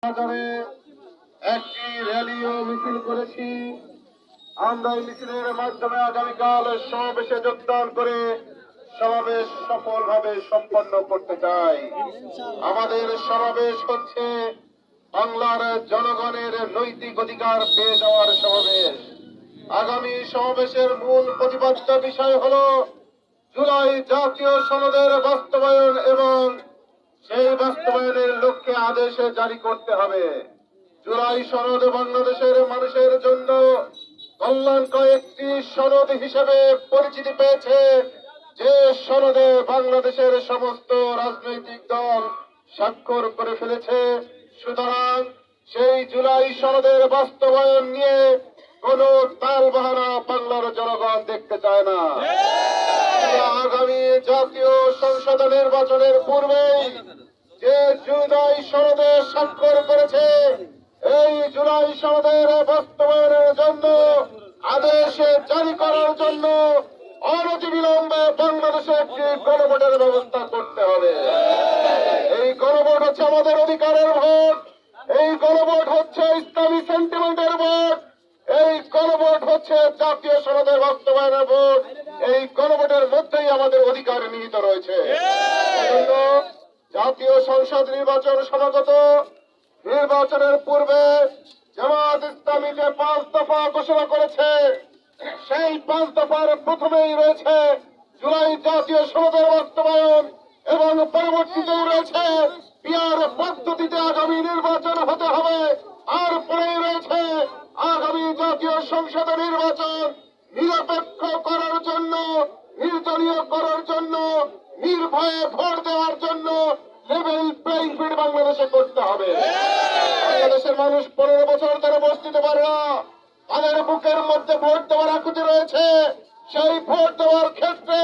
বাজারে একটি র্যালি ও মিছিল করেছি। আমরা এই মিছিলের মাধ্যমে আগামীকাল সমাবেশে যোগদান করে সমাবেশ সফলভাবে সম্পন্ন করতে চাই। আমাদের সমাবেশ হচ্ছে বাংলার জনগণের নৈতিক অধিকার পেয়ে যাওয়ার সমাবেশ। আগামী সমাবেশের মূল প্রতিপাদ্য বিষয় হল জুলাই জাতীয় সনদের বাস্তবায়ন এবং সেই বাস্তবায়নের লক্ষ্যে আদেশ জারি করতে হবে। জুলাই সনদ বাংলাদেশের মানুষের জন্য কল্যাণকর একটি সনদ হিসেবে পরিচিতি পেয়েছে, যে সনদে বাংলাদেশের সমস্ত রাজনৈতিক দল স্বাক্ষর করে ফেলেছে। সুতরাং সেই জুলাই সনদের বাস্তবায়ন নিয়ে কোন তালবাহানা বাংলার জনগণ দেখতে চায় না। আগামী জাতীয় সংসদ নির্বাচনের পূর্বেই যে জুলাই সনদে স্বাক্ষর করেছে, এই জুলাই সনদের বাস্তবায়নের জন্য আদেশ জারি করার জন্য অনতিবিলম্বে বাংলাদেশে একটি গণভোটের ব্যবস্থা করতে হবে। এই গণভোট হচ্ছে আমাদের অধিকারের ভোট, এই গণভোট হচ্ছে ইসলামী সেন্টিমেন্টের ভোট, এই গণভোট হচ্ছে জাতীয় সনদের বাস্তবায়নের ভোট। এই গণভোটের মধ্যেই আমাদের অধিকার নিহিত রয়েছে। এজন্য জাতীয় সংসদ নির্বাচন সমাগত, নির্বাচনের পূর্বে জামাত ইসলামী যে 5 দফা ঘোষণা করেছে, সেই 5 দফার প্রথমেই রয়েছে জুলাই জাতীয় সনদের বাস্তবায়ন এবং পরবর্তীতেই রয়েছে পিআর পদ্ধতিতে আগামী নির্বাচন হতে হবে। আর পরেই রয়েছে আগামী জাতীয় সংসদ নির্বাচন নিরপেক্ষ করার জন্য, নির্দলীয় করার জন্য, নির্ভয়ে ভোট দেওয়ার জন্য লেভেল প্লেইং ফিল্ড বাংলাদেশে করতে হবে। বাংলাদেশের মানুষ 15 বছর ধরে বসে দিতে পারে না, তাদের বুকের মধ্যে ভোট দেওয়ার আকুতি রয়েছে। সেই ভোট দেওয়ার ক্ষেত্রে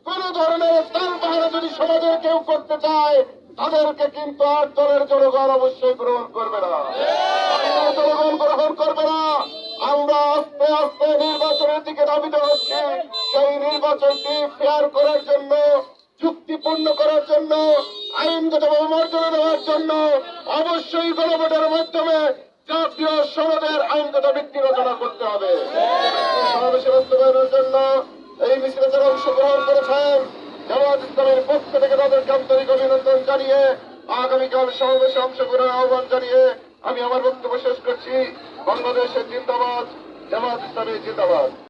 কোন ধরনের তালবাহানা যদি সমাজের কেউ করতে চায়, তাদেরকে কিন্তু আর দলের জনগণ অবশ্যই গ্রহণ করবে না, জনগণ গ্রহণ করবে না। আমরা আস্তে আস্তে নির্বাচনের দিকে ধাবিত হচ্ছি। সেই নির্বাচনটি ফেয়ার করার জন্য, চুক্তিপূর্ণ করার জন্য, আইনগতভাবে মর্যাদা দেওয়ার জন্য অবশ্যই গণভোটের মাধ্যমে জাতীয় সনদের আইনগত ভিত্তি রচনা করতে হবে। সমাবেশে বাস্তবায়নের জন্য এই মিছিলে যারা অংশগ্রহণ করেছেন, জামাত ইসলামের পক্ষ থেকে তাদেরকে আন্তরিক অভিনন্দন জানিয়ে আগামীকাল সমাবেশে অংশগ্রহণের আহ্বান জানিয়ে আমি আমার বক্তব্য শেষ করছি। বাংলাদেশের জিন্দাবাদ, জামাত ইসলামী জিন্দাবাদ।